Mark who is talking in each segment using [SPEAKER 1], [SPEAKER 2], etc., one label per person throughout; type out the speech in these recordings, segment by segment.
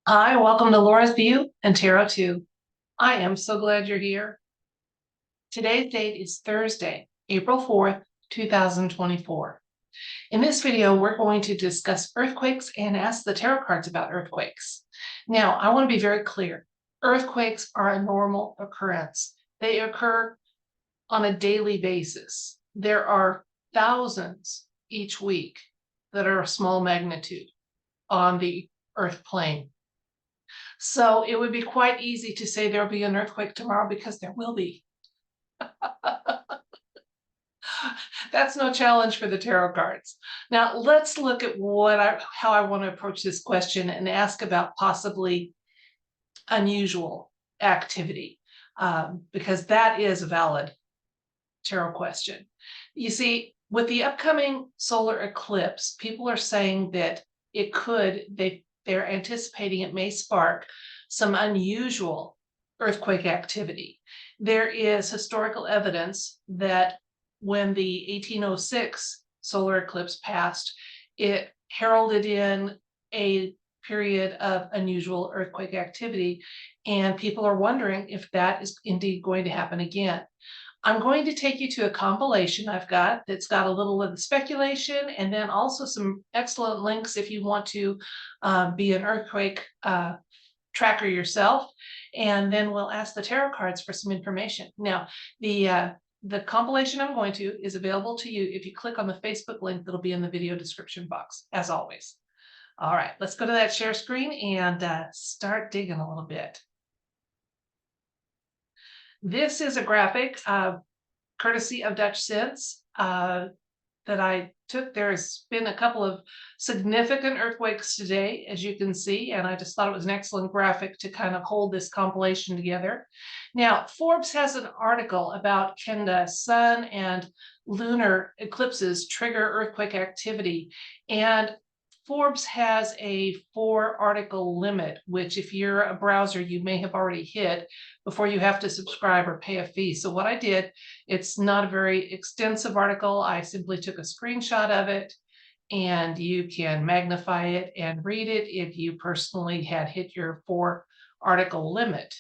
[SPEAKER 1] Hi, welcome to Laura's View and Tarot 2. I am so glad you're here. Today's date is Thursday, April 4th, 2024. In this video, we're going to discuss earthquakes and ask the tarot cards about earthquakes. Now, I want to be very clear. Earthquakes are a normal occurrence. They occur on a daily basis. There are thousands each week that are of small magnitude on the earth plane. So it would be quite easy to say there'll be an earthquake tomorrow because there will be. That's no challenge for the tarot cards. Now let's look at how I want to approach this question and ask about possibly unusual activity, because that is a valid tarot question. You see, with the upcoming solar eclipse, people are saying that they're anticipating it may spark some unusual earthquake activity. There is historical evidence that when the 1806 solar eclipse passed, it heralded in a period of unusual earthquake activity, and people are wondering if that is indeed going to happen again. I'm going to take you to a compilation I've got that's got a little of the speculation and then also some excellent links if you want to be an earthquake tracker yourself. And then we'll ask the tarot cards for some information. Now, the compilation I'm going to is available to you if you click on the Facebook link that'll be in the video description box, as always. All right, let's go to that share screen and start digging a little bit. This is a graphic courtesy of Dutch Sense that I took. There's been a couple of significant earthquakes today, as you can see, and I just thought it was an excellent graphic to kind of hold this compilation together. Now, Forbes has an article about can the sun and lunar eclipses trigger earthquake activity, and Forbes has a 4-article limit, which if you're a browser, you may have already hit before you have to subscribe or pay a fee. So what I did, it's not a very extensive article. I simply took a screenshot of it, and you can magnify it and read it if you personally had hit your 4-article limit.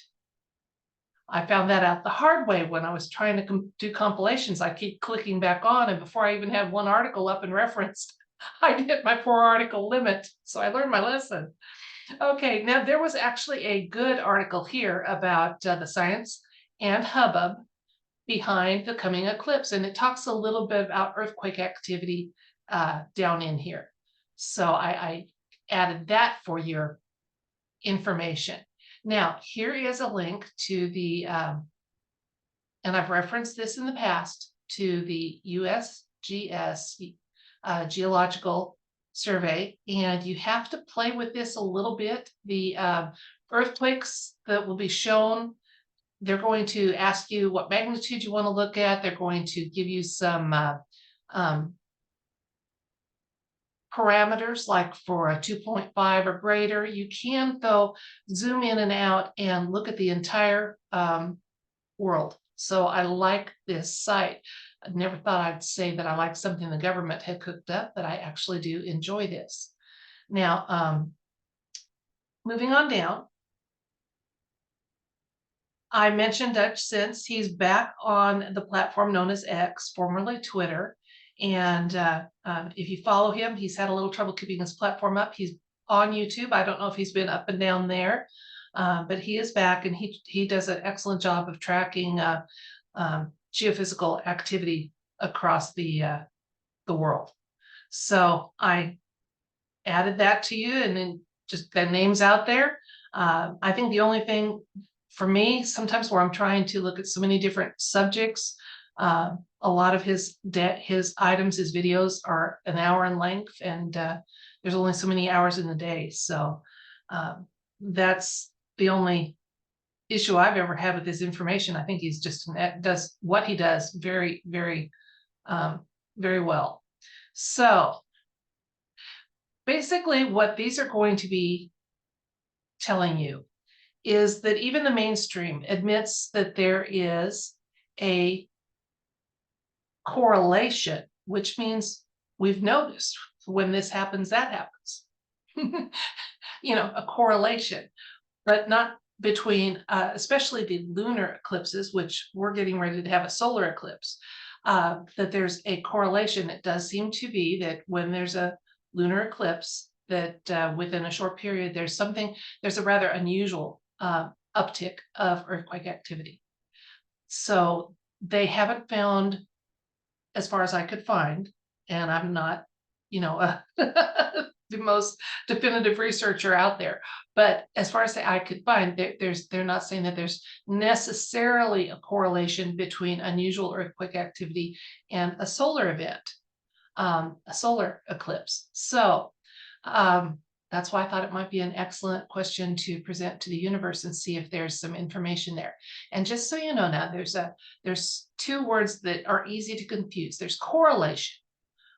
[SPEAKER 1] I found that out the hard way when I was trying to do compilations. I keep clicking back on, and before I even had one article up and referenced, I hit my 4-article limit. So I learned my lesson. Okay, now there was actually a good article here about the science and hubbub behind the coming eclipse, and it talks a little bit about earthquake activity down in here. So I added that for your information. Now, here is a link to the, and I've referenced this in the past, to the USGS Geological Survey, and you have to play with this a little bit. The earthquakes that will be shown, they're going to ask you what magnitude you want to look at. They're going to give you some parameters, like for a 2.5 or greater. You can, though, zoom in and out and look at the entire world. So I like this site. I never thought I'd say that I like something the government had cooked up, but I actually do enjoy this. Now, moving on down, I mentioned Dutch Sense. He's back on the platform known as X, formerly Twitter. And if you follow him, he's had a little trouble keeping his platform up. He's on YouTube. I don't know if he's been up and down there, but he is back, and he does an excellent job of tracking geophysical activity across the world. So I added that to you, and then just the names out there. I think the only thing for me, sometimes where I'm trying to look at so many different subjects, a lot of his items, his videos are an hour in length, and there's only so many hours in the day. So that's the only issue I've ever had with his information. I think he's just does what he does very, very, very well. So basically what these are going to be telling you is that even the mainstream admits that there is a correlation, which means we've noticed when this happens, that happens. a correlation, but not between, especially the lunar eclipses, which we're getting ready to have a solar eclipse, that there's a correlation. It does seem to be that when there's a lunar eclipse, that within a short period, there's a rather unusual uptick of earthquake activity. So they haven't found, as far as I could find, and I'm not, the most definitive researcher out there, but as far as I could find, they're not saying that there's necessarily a correlation between unusual earthquake activity and a solar event, a solar eclipse. So that's why I thought it might be an excellent question to present to the universe and see if there's some information there. And just so you know now, there's two words that are easy to confuse. There's correlation,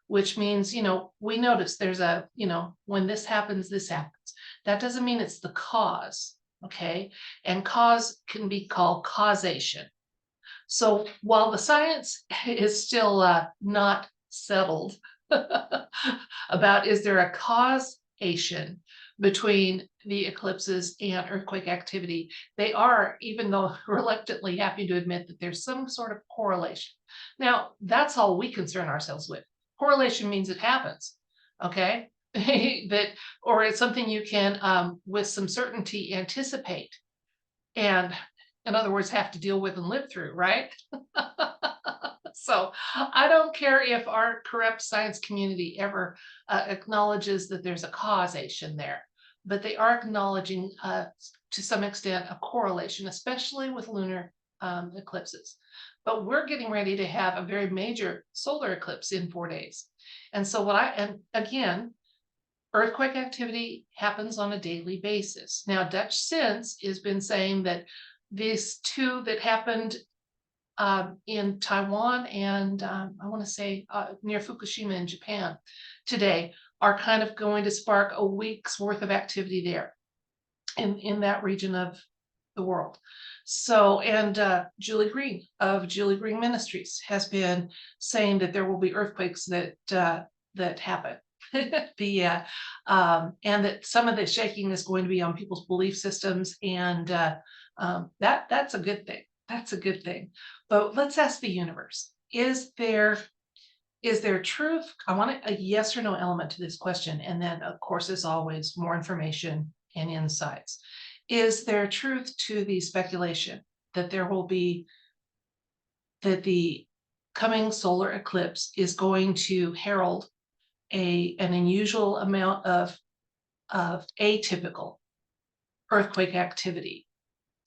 [SPEAKER 1] which means, we notice there's when this happens, this happens. That doesn't mean it's the cause, okay? And cause can be called causation. So while the science is still not settled about is there a causation between the eclipses and earthquake activity, they are, even though reluctantly, happy to admit that there's some sort of correlation. Now, that's all we concern ourselves with. Correlation means it happens, okay? Or it's something you can, with some certainty, anticipate, and in other words, have to deal with and live through, right? So I don't care if our corrupt science community ever acknowledges that there's a causation there, but they are acknowledging to some extent a correlation, especially with lunar eclipses. But we're getting ready to have a very major solar eclipse in 4 days. And so and again, earthquake activity happens on a daily basis. Now, Dutch Sense has been saying that these two that happened in Taiwan and I want to say near Fukushima in Japan today are kind of going to spark a week's worth of activity there in that region of the world. So, and Julie Green of Julie Green Ministries has been saying that there will be earthquakes that happen. And that some of the shaking is going to be on people's belief systems, and that's a good thing. That's a good thing. But let's ask the universe: Is there truth? I want a yes or no element to this question, and then, of course, as always, more information and insights. Is there truth to the speculation that that the coming solar eclipse is going to herald an unusual amount of atypical earthquake activity?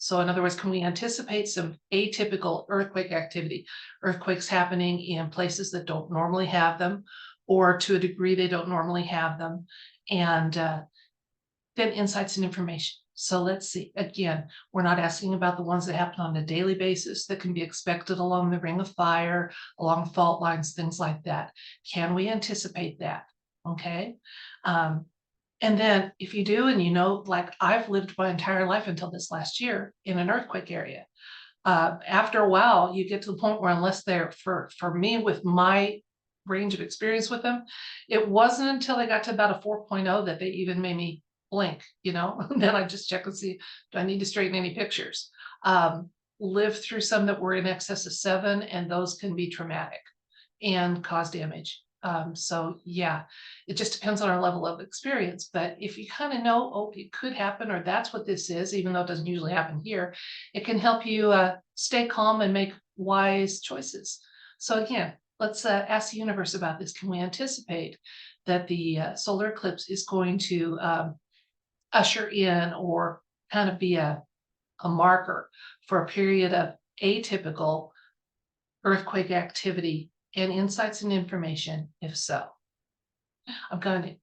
[SPEAKER 1] So in other words, can we anticipate some atypical earthquake activity, earthquakes happening in places that don't normally have them, or to a degree they don't normally have them, and then insights and information. So let's see. Again, we're not asking about the ones that happen on a daily basis that can be expected along the Ring of Fire, along fault lines, things like that. Can we anticipate that? Okay. And then if you do, and like I've lived my entire life until this last year in an earthquake area, after a while, you get to the point where unless they're, for me, with my range of experience with them, it wasn't until I got to about a 4.0 that they even made me blink, then I just check and see, do I need to straighten any pictures? Lived through some that were in excess of 7, and those can be traumatic and cause damage. So yeah, it just depends on our level of experience. But if you kind of know, oh, it could happen, or that's what this is, even though it doesn't usually happen here, it can help you stay calm and make wise choices. So again, let's ask the universe about this. Can we anticipate that the solar eclipse is going to usher in or kind of be a marker for a period of atypical earthquake activity, and insights and information? If so, I'm going to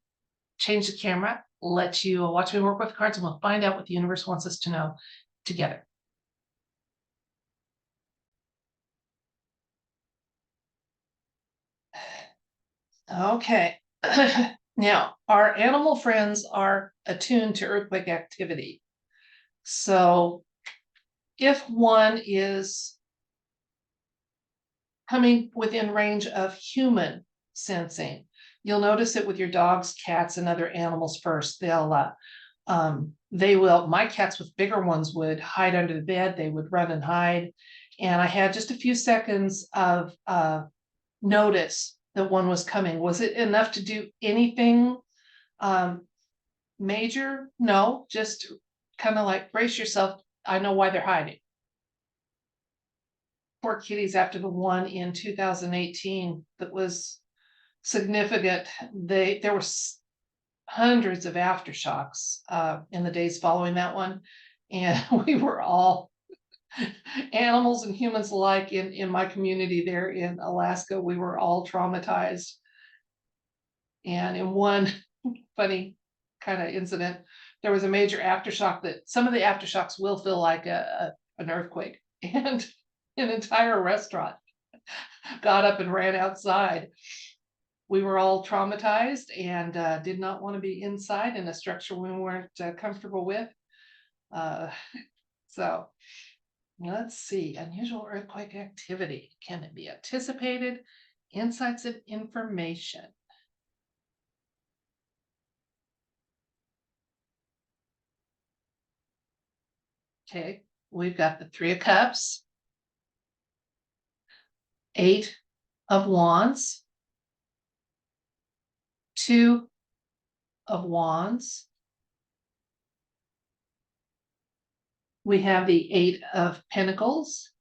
[SPEAKER 1] change the camera, let you watch me work with cards, and we'll find out what the universe wants us to know together. Okay. Now, our animal friends are attuned to earthquake activity. So if one is coming within range of human sensing, you'll notice it with your dogs, cats, and other animals first. My cats with bigger ones would hide under the bed, they would run and hide. And I had just a few seconds of notice that one was coming. Was it enough to do anything major? No, just kind of like brace yourself. I know why they're hiding. Poor kitties after the one in 2018 that was significant. There were hundreds of aftershocks in the days following that one. And we were all animals and humans alike in my community there in Alaska. We were all traumatized. And in one funny kind of incident, there was a major aftershock that some of the aftershocks will feel like an earthquake. And an entire restaurant got up and ran outside. We were all traumatized and did not want to be inside in a structure we weren't comfortable with. So let's see, unusual earthquake activity. Can it be anticipated? Insights and information. Okay, we've got the Three of Cups, Eight of Wands, Two of Wands. We have the Eight of Pentacles,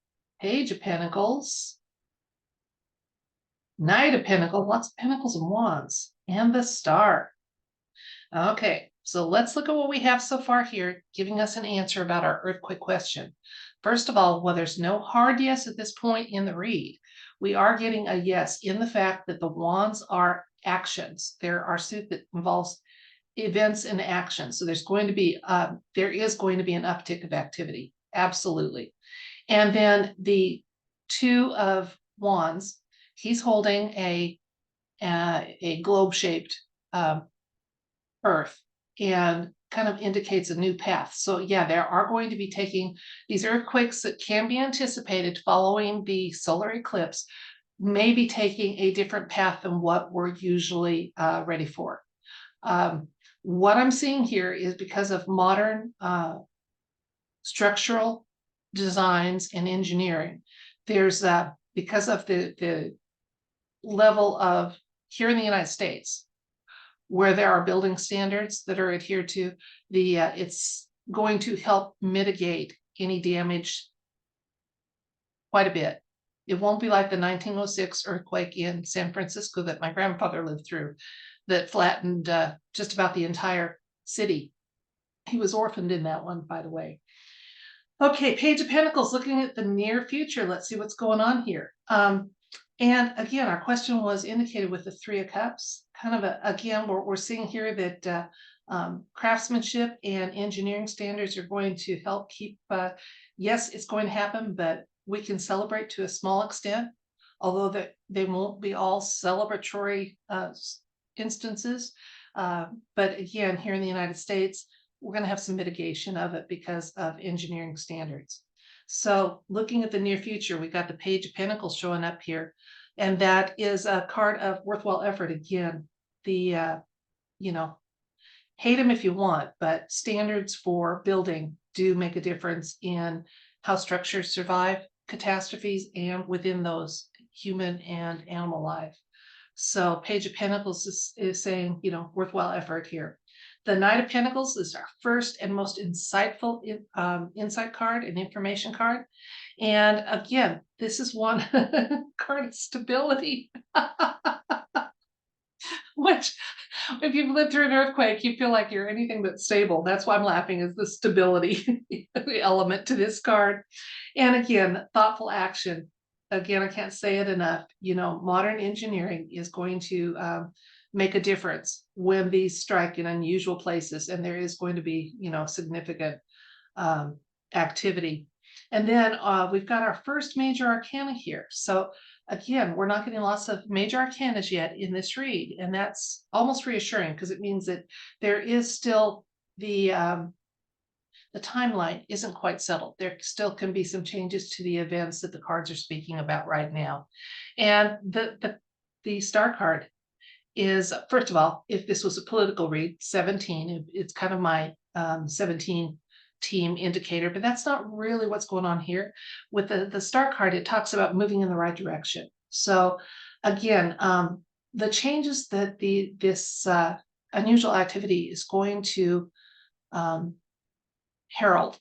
[SPEAKER 1] Page of Pentacles, Knight of Pentacles, lots of Pentacles and Wands, and the Star. Okay, so let's look at what we have so far here, giving us an answer about our earthquake question. First of all, while there's no hard yes at this point in the read, we are getting a yes in the fact that the wands are actions. There are suit that involves events and actions. So there is going to be an uptick of activity. Absolutely. And then the Two of Wands, he's holding a globe-shaped earth and kind of indicates a new path. So yeah, there are going to be taking these earthquakes that can be anticipated following the solar eclipse, may be taking a different path than what we're usually ready for. What I'm seeing here is because of modern structural designs and engineering, there's because of the level of here in the United States, where there are building standards that are adhered to, it's going to help mitigate any damage quite a bit. It won't be like the 1906 earthquake in San Francisco that my grandfather lived through that flattened just about the entire city. He was orphaned in that one, by the way. Okay, Page of Pentacles, looking at the near future. Let's see what's going on here. And again, our question was indicated with the Three of Cups. Kind of again, we're seeing here that craftsmanship and engineering standards are going to help keep, yes, it's going to happen, but we can celebrate to a small extent, although they won't be all celebratory instances. But again, here in the United States, we're going to have some mitigation of it because of engineering standards. So looking at the near future, we got the Page of Pentacles showing up here, and that is a card of worthwhile effort. Again, the, hate them if you want, but standards for building do make a difference in how structures survive catastrophes and within those human and animal life. So Page of Pentacles is saying, worthwhile effort here. The Knight of Pentacles is our first and most insightful insight card and information card. And again, this is one card of stability, which if you've lived through an earthquake, you feel like you're anything but stable. That's why I'm laughing, is the stability element to this card. And again, thoughtful action. Again, I can't say it enough. Modern engineering is going to make a difference when these strike in unusual places, and there is going to be, significant activity. And then we've got our first major arcana here. So again, we're not getting lots of major arcanas yet in this read, and that's almost reassuring because it means that there is still the timeline isn't quite settled. There still can be some changes to the events that the cards are speaking about right now. And the star card is, first of all, if this was a political read, 17, it's kind of my 17 team indicator, but that's not really what's going on here. With the star card, it talks about moving in the right direction. So again, the changes that this unusual activity is going to herald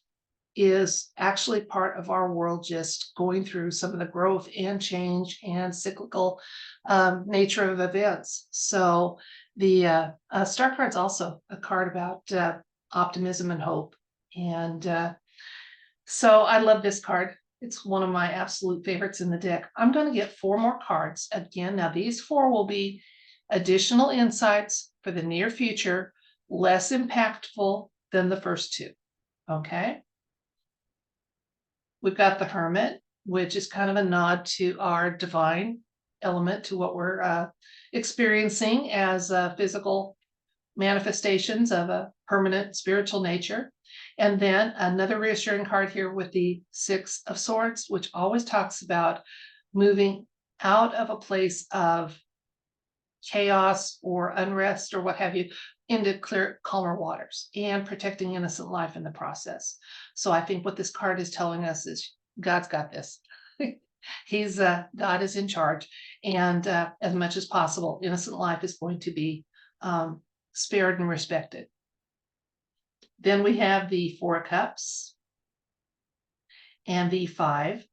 [SPEAKER 1] is actually part of our world just going through some of the growth and change and cyclical nature of events. So the star card's also a card about optimism and hope. And so I love this card. It's one of my absolute favorites in the deck. I'm going to get 4 more cards again. Now these 4 will be additional insights for the near future, less impactful than the first 2. Okay. We've got the Hermit, which is kind of a nod to our divine element, to what we're experiencing as physical manifestations of a permanent spiritual nature. And then another reassuring card here with the 6 of Swords, which always talks about moving out of a place of chaos or unrest or what have you into clear, calmer waters and protecting innocent life in the process. So I think what this card is telling us is God's got this. He's God is in charge, and as much as possible, innocent life is going to be spared and respected. Then we have the 4 of Cups and the 5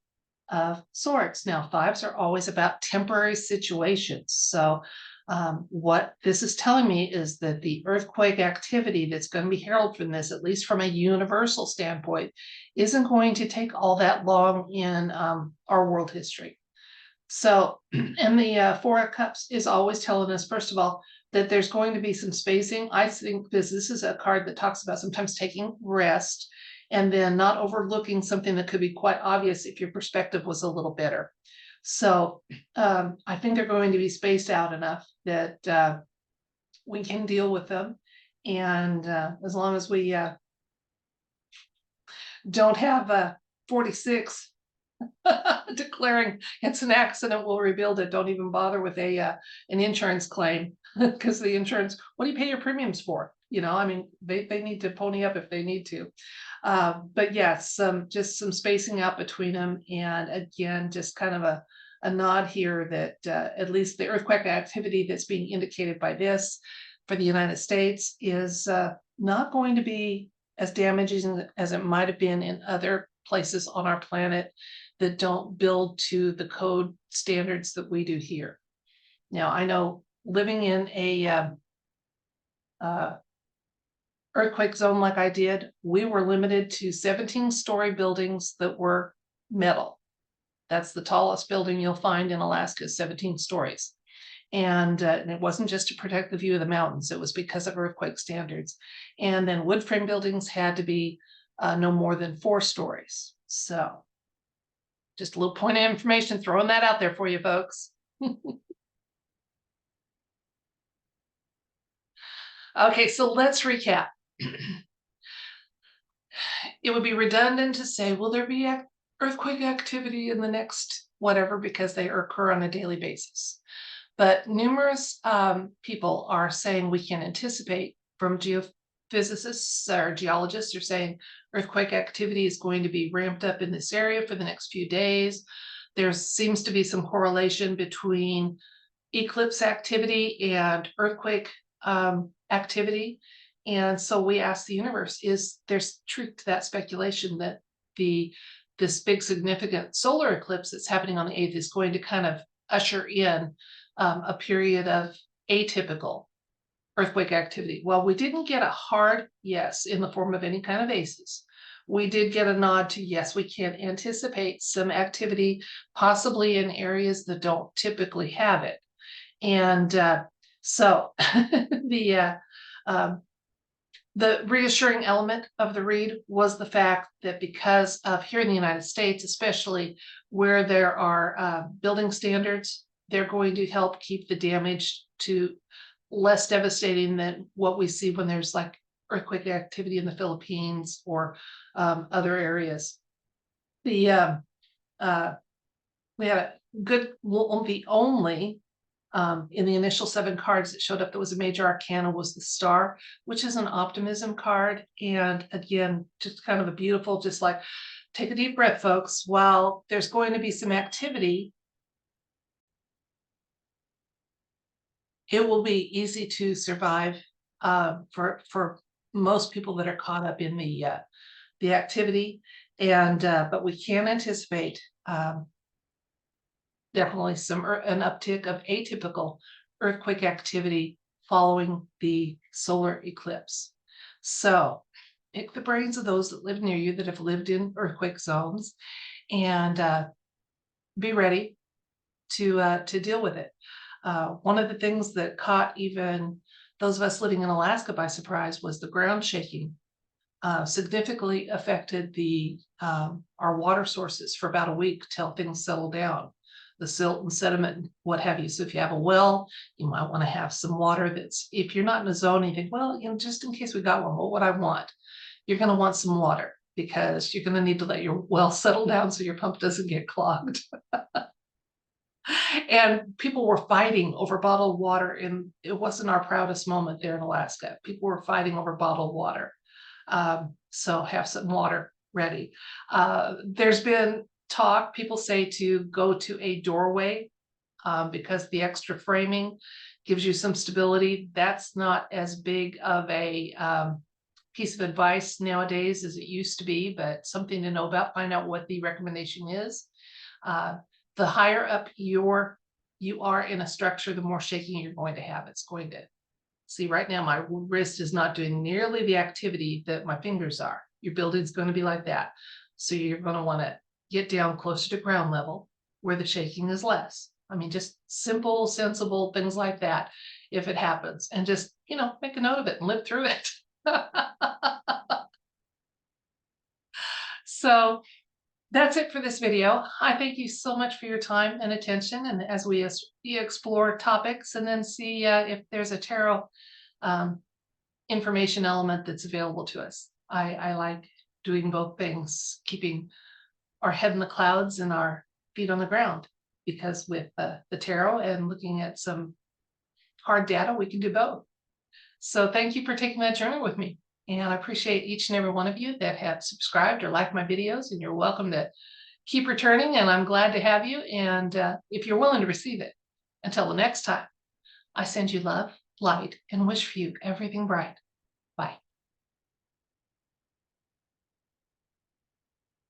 [SPEAKER 1] of Swords. Now, 5s are always about temporary situations. So what this is telling me is that the earthquake activity that's going to be heralded from this, at least from a universal standpoint, isn't going to take all that long in our world history. So, and the 4 of Cups is always telling us, first of all, that there's going to be some spacing. I think this is a card that talks about sometimes taking rest and then not overlooking something that could be quite obvious if your perspective was a little better. So I think they're going to be spaced out enough that we can deal with them. And as long as we don't have 46 declaring it's an accident, we'll rebuild it. Don't even bother with an insurance claim, because the insurance, what do you pay your premiums for? You know, I mean, they need to pony up if they need to. But yes, just some spacing out between them. And again, just kind of a nod here that at least the earthquake activity that's being indicated by this for the United States is not going to be as damaging as it might have been in other places on our planet that don't build to the code standards that we do here. Now, I know living in a earthquake zone like I did, we were limited to 17-story buildings that were metal. That's the tallest building you'll find in Alaska, 17 stories. And it wasn't just to protect the view of the mountains, it was because of earthquake standards. And then wood frame buildings had to be no more than 4 stories. So just a little point of information, throwing that out there for you folks. Okay, so let's recap. It would be redundant to say, will there be earthquake activity in the next whatever, because they occur on a daily basis. But numerous people are saying we can anticipate, from geophysicists or geologists are saying earthquake activity is going to be ramped up in this area for the next few days. There seems to be some correlation between eclipse activity and earthquake activity. And so we ask the universe, is there's truth to that speculation that this big significant solar eclipse that's happening on the 8th is going to kind of usher in a period of atypical earthquake activity? Well, we didn't get a hard yes in the form of any kind of aces. We did get a nod to yes, we can anticipate some activity, possibly in areas that don't typically have it. And so the reassuring element of the read was the fact that because of here in the United States, especially where there are building standards, they're going to help keep the damage to less devastating than what we see when there's like earthquake activity in the Philippines or other areas. We had a good, the only In the initial 7 cards that showed up, that was a major arcana, was the star, which is an optimism card. And again, just kind of a beautiful, just like, take a deep breath, folks. While there's going to be some activity, it will be easy to survive for most people that are caught up in the activity. And but we can anticipate definitely an uptick of atypical earthquake activity following the solar eclipse. So pick the brains of those that live near you that have lived in earthquake zones, and be ready to deal with it. One of the things that caught even those of us living in Alaska by surprise was the ground shaking. Significantly affected our water sources for about a week till things settled down, the silt and sediment, what have you. So if you have a well, you might want to have some water that's, if you're not in a zone, you think, well, just in case we got one, what would I want? You're going to want some water, because you're going to need to let your well settle down so your pump doesn't get clogged. And people were fighting over bottled water, and it wasn't our proudest moment there in Alaska. People were fighting over bottled water. So have some water ready. There's been talk, people say to go to a doorway because the extra framing gives you some stability. That's not as big of a piece of advice nowadays as it used to be, but something to know about. Find out what the recommendation is. The higher up you are in a structure, the more shaking you're going to have. It's going to, see, right now my wrist is not doing nearly the activity that my fingers are. Your building's going to be like that. So you're going to want to get down closer to ground level where the shaking is less. I mean, just simple, sensible things like that, if it happens, and just, make a note of it and live through it. So that's it for this video. I thank you so much for your time and attention, and as we explore topics and then see if there's a tarot information element that's available to us. I like doing both things, keeping our head in the clouds and our feet on the ground, because with the tarot and looking at some hard data, we can do both. So thank you for taking that journey with me. And I appreciate each and every one of you that have subscribed or liked my videos, and you're welcome to keep returning, and I'm glad to have you. And if you're willing to receive it, until the next time, I send you love, light, and wish for you everything bright.